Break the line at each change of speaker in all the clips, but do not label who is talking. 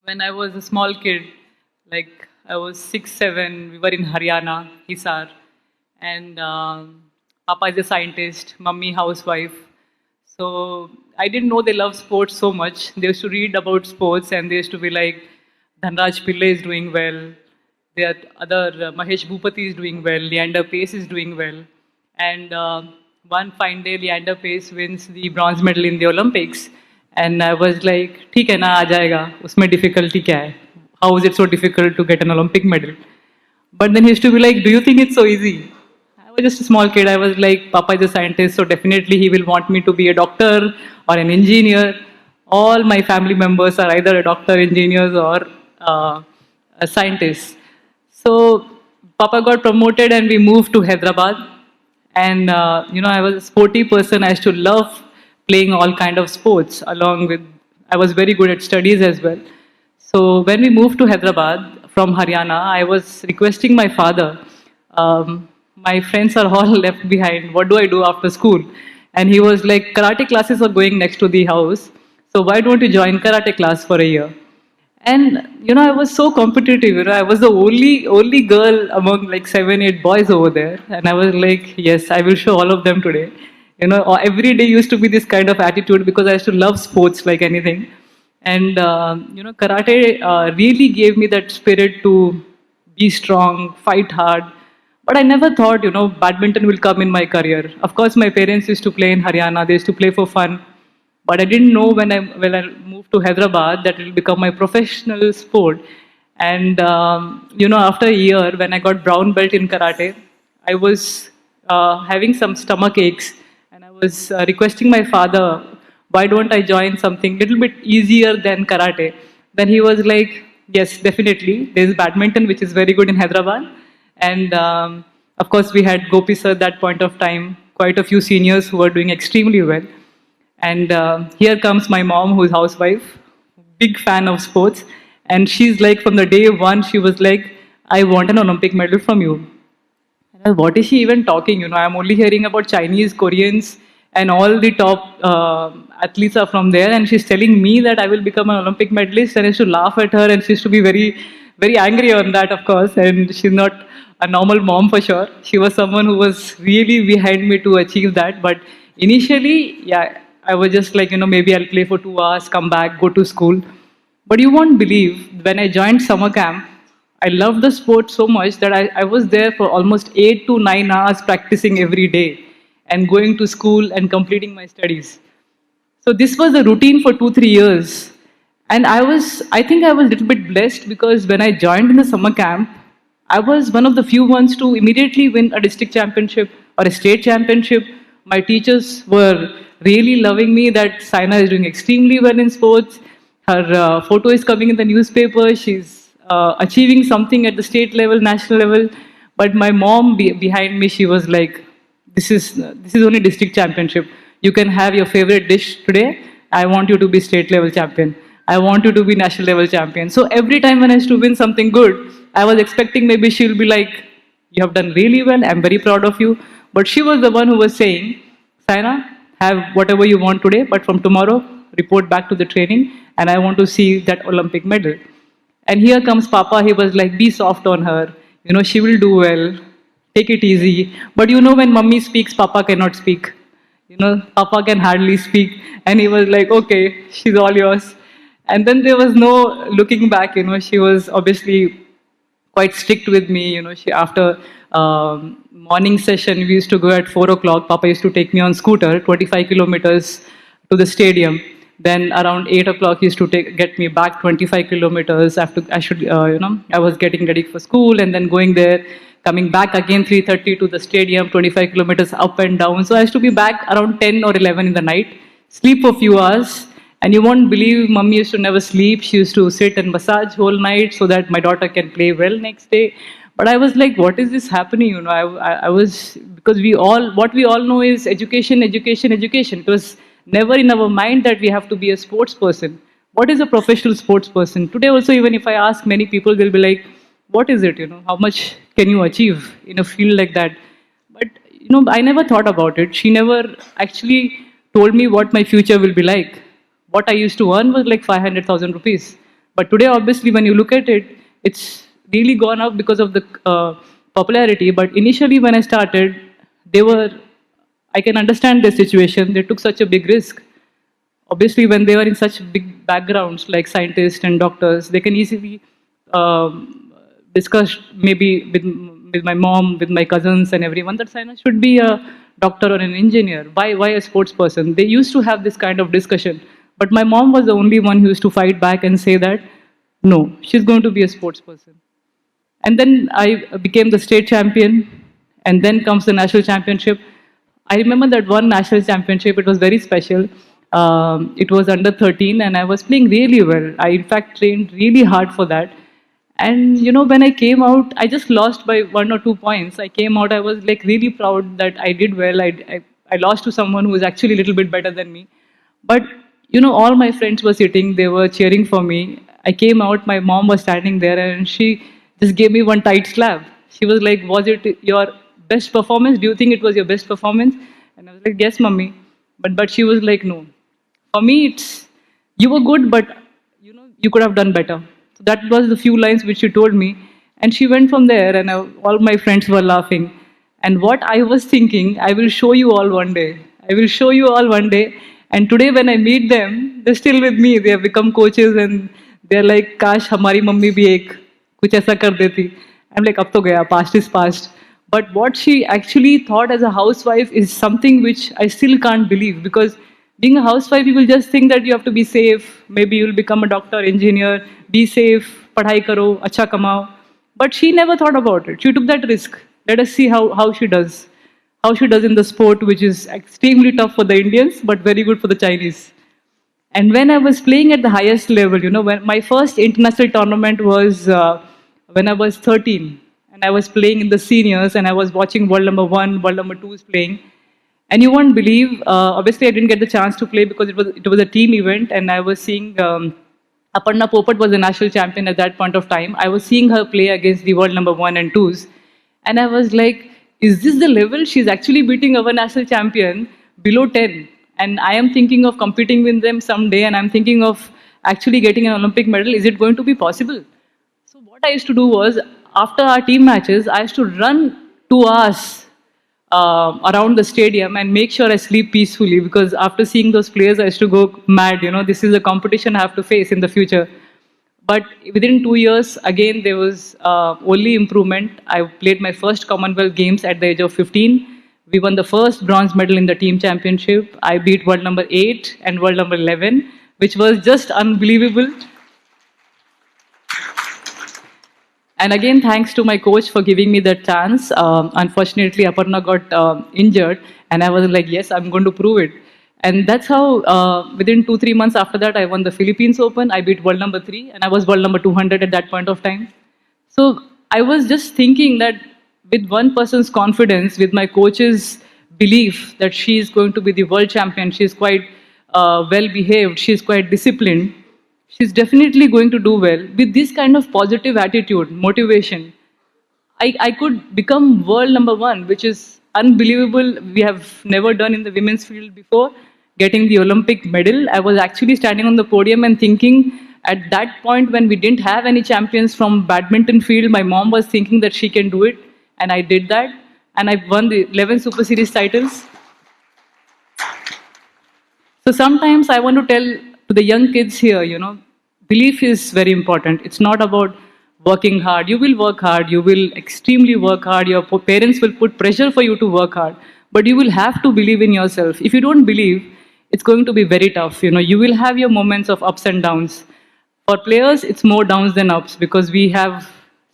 When I was a small kid, like I was 6, 7, we were in Haryana, Hisar, and Papa is a scientist, Mummy housewife. So I didn't know they love sports so much. They used to read about sports, and they used to be like, Dhanraj Pillai is doing well. The other Mahesh Bhupati is doing well. Leander Pace is doing well, and one fine day, Leander Pace wins the bronze medal in the Olympics. And I was like, ठीक है ना आ जाएगा उसमें difficulty क्या है? How is it so difficult to get an Olympic medal? But then he used to be like, do you think it's so easy? I was just a small kid. I was like, Papa is a scientist, so definitely he will want me to be a doctor or an engineer. All my family members are either a doctor, engineers, or a scientist. So Papa got promoted, and we moved to Hyderabad. And I was a sporty person. I used to love playing all kind of sports. Along with, I was very good at studies as well. So when we moved to Hyderabad from Haryana, I was requesting my father. My friends are all left behind. What do I do after school? And he was like, karate classes are going next to the house. So why don't you join karate class for a year? And I was so competitive. I was the only girl among like 7, 8 boys over there, and I was like, yes, I will show all of them today. Every day used to be this kind of attitude because I used to love sports like anything, and karate really gave me that spirit to be strong, fight hard. But I never thought, badminton will come in my career. Of course, my parents used to play in Haryana. They used to play for fun. But I didn't know when I moved to Hyderabad that it will become my professional sport. And after a year, when I got brown belt in karate, I was having some stomach aches, and I was requesting my father, why don't I join something little bit easier than karate? Then he was like, yes, definitely. There's badminton, which is very good in Hyderabad, and of course we had Gopi sir at that point of time, quite a few seniors who were doing extremely well. And here comes my mom, who's housewife, big fan of sports. And she's like, from the day one, she was like, I want an Olympic medal from you. What is she even talking? I'm only hearing about Chinese, Koreans, and all the top athletes are from there. And she's telling me that I will become an Olympic medalist. And I used to laugh at her, and she used to be very, very angry on that, of course. And she's not a normal mom for sure. She was someone who was really behind me to achieve that. But initially, yeah, I was just like, maybe I'll play for 2 hours, come back, go to school. But you won't believe, when I joined summer camp, I loved the sport so much that I was there for almost 8 to 9 hours practicing every day and going to school and completing my studies. So this was the routine for 2, 3 years. And I think I was a little bit blessed because when I joined in the summer camp, I was one of the few ones to immediately win a district championship or a state championship. My teachers were really loving me that Saina is doing extremely well in sports. Her photo is coming in the newspaper. She's achieving something at the state level, national level. But my mom behind me, she was like, this is only district championship. You can have your favorite dish today. I want you to be state level champion. I want you to be national level champion. So every time when I used to win something good, I was expecting maybe she'll be like, you have done really well. I'm very proud of you. But she was the one who was saying, Saina, have whatever you want today, but from tomorrow, report back to the training, and I want to see that Olympic medal. And here comes Papa. He was like, be soft on her. She will do well. Take it easy. But when Mummy speaks, Papa cannot speak. Papa can hardly speak. And he was like, okay, she's all yours. And then there was no looking back. She was obviously quite strict with me. She after morning session, we used to go at 4 o'clock. Papa used to take me on scooter, 25 kilometers to the stadium. Then around 8 o'clock, he used to get me back 25 kilometers. After I was getting ready for school and then going there, coming back again 3:30 to the stadium, 25 kilometers up and down. So I used to be back around 10 or 11 in the night, sleep for a few hours. And you won't believe, Mummy used to never sleep. She used to sit and massage whole night so that my daughter can play well next day. But I was like, what is this happening? I was, because what we all know is education, education, education. It was never in our mind that we have to be a sports person. What is a professional sports person? Today also, even if I ask many people, they'll be like, what is it? How much can you achieve in a field like that? But, I never thought about it. She never actually told me what my future will be like. What I used to earn was like 500,000 rupees. But today, obviously, when you look at it, it's really gone up because of the popularity. But initially, when I started, they were, I can understand their situation. They took such a big risk. Obviously, when they were in such big backgrounds like scientists and doctors, they can easily discuss maybe with my mom, with my cousins and everyone that Saina should be a doctor or an engineer. Why a sports person? They used to have this kind of discussion. But my mom was the only one who used to fight back and say that no, she's going to be a sports person. And then I became the state champion, and then comes the national championship. I remember that one national championship, it was very special. It was under 13, and I was playing really well. I, in fact, trained really hard for that. And you know, when I came out, I just lost by 1 or 2 points. I came out, I was like really proud that I did well. I lost to someone who was actually a little bit better than me. But you know, all my friends were sitting, they were cheering for me. I came out, my mom was standing there, and she just gave me one tight slap. She was like, "Was it your best performance? Do you think it was your best performance?" And I was like, "Yes, mommy." But she was like, "No. For me, it's you were good, but you know, you could have done better." So that was the few lines which she told me. And she went from there, and all my friends were laughing. And what I was thinking, I will show you all one day. I will show you all one day. And today, when I meet them, they're still with me. They have become coaches, and they're like, "Kash, हमारी mummy भी एक कुछ ऐसा कर देती." I'm like, "अब तो गया, past is past." But what she actually thought as a housewife is something which I still can't believe, because being a housewife, you will just think that you have to be safe. Maybe you'll become a doctor, engineer, be safe, पढ़ाई करो, अच्छा कमाओ. But she never thought about it. She took that risk. Let us see how she does. How she does in the sport, which is extremely tough for the Indians, but very good for the Chinese. And when I was playing at the highest level, you know, when my first international tournament was when I was 13, and I was playing in the seniors, and I was watching world number one, world number twos playing. And you won't believe, obviously, I didn't get the chance to play because it was a team event, and I was seeing Aparna Popat was the national champion at that point of time. I was seeing her play against the world number one and twos, and I was like, "Is this the level? She's actually beating our national champion below 10." And I am thinking of competing with them someday, and I'm thinking of actually getting an Olympic medal. Is it going to be possible? So what I used to do was, after our team matches, I used to run 2 hours around the stadium and make sure I sleep peacefully, because after seeing those players, I used to go mad. You know, this is a competition I have to face in the future. But within 2 years, again, there was only improvement. I played my first Commonwealth Games at the age of 15. We won the first bronze medal in the team championship. I beat world number 8 and world number 11, which was just unbelievable. And again, thanks to my coach for giving me that chance. Unfortunately, Aparna got injured, and I was like, yes, I'm going to prove it. And that's how, within 2, 3 months after that, I won the Philippines Open. I beat world number 3, and I was world number 200 at that point of time. So I was just thinking that with one person's confidence, with my coach's belief that she is going to be the world champion, she's quite well behaved, she's quite disciplined, she's definitely going to do well. With this kind of positive attitude, motivation, I could become world number one, which is unbelievable. We have never done in the women's field before. Getting the Olympic medal, I was actually standing on the podium and thinking, at that point when we didn't have any champions from badminton field, my mom was thinking that she can do it, and I did that, and I won the 11 Super Series titles. So sometimes I want to tell to the young kids here, you know, belief is very important. It's not about working hard. You will work hard. You will extremely work hard. Your parents will put pressure for you to work hard. But you will have to believe in yourself. If you don't believe, it's going to be very tough. You know, you will have your moments of ups and downs. For players, it's more downs than ups, because we have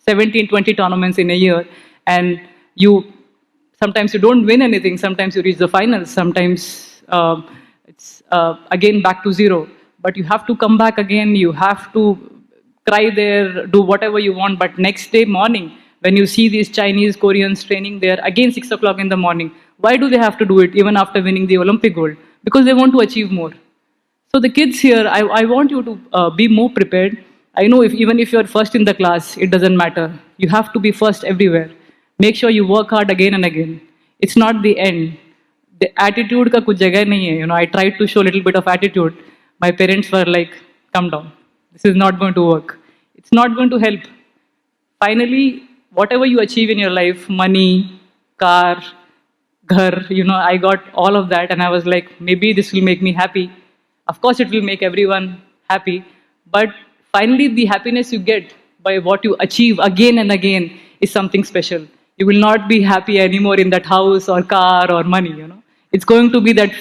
17, 20 tournaments in a year, and you sometimes you don't win anything. Sometimes you reach the finals. Sometimes it's again back to zero. But you have to come back again. You have to cry there, do whatever you want. But next day morning, when you see these Chinese, Koreans training there, again 6 o'clock in the morning, why do they have to do it even after winning the Olympic gold? Because they want to achieve more. So the kids here, I want you to be more prepared. I know even if you're first in the class, it doesn't matter. You have to be first everywhere. Make sure you work hard again and again. It's not the end. The attitude ka kuch jagah nahi hai. You know, I tried to show a little bit of attitude. My parents were like, "Come down. This is not going to work. It's not going to help. Finally, whatever you achieve in your life, money, car, ghar, I got all of that, and I was like, maybe this will make me happy. Of course, it will make everyone happy, but finally, the happiness you get by what you achieve again and again is something special. You will not be happy anymore in that house or car or money. It's going to be that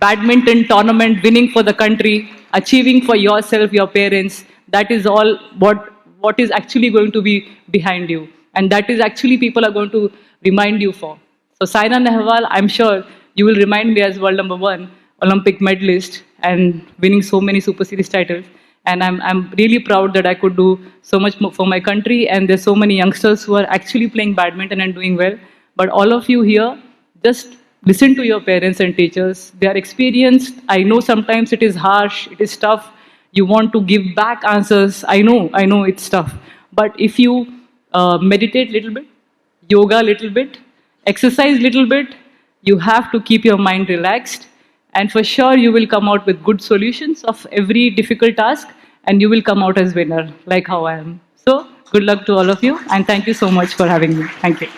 badminton tournament, winning for the country, achieving for yourself, your parents. That is all what is actually going to be behind you, and that is actually people are going to remind you for. So Saina Nehwal, I'm sure you will remind me as world number one Olympic medalist and winning so many Super Series titles. And I'm really proud that I could do so much for my country. And there's so many youngsters who are actually playing badminton and doing well. But all of you here, just listen to your parents and teachers. They are experienced. I know sometimes it is harsh, it is tough. You want to give back answers. I know it's tough. But if you meditate a little bit, yoga a little bit, exercise a little bit, you have to keep your mind relaxed, and for sure you will come out with good solutions of every difficult task, and you will come out as winner like how I am. So good luck to all of you, and thank you so much for having me. Thank you.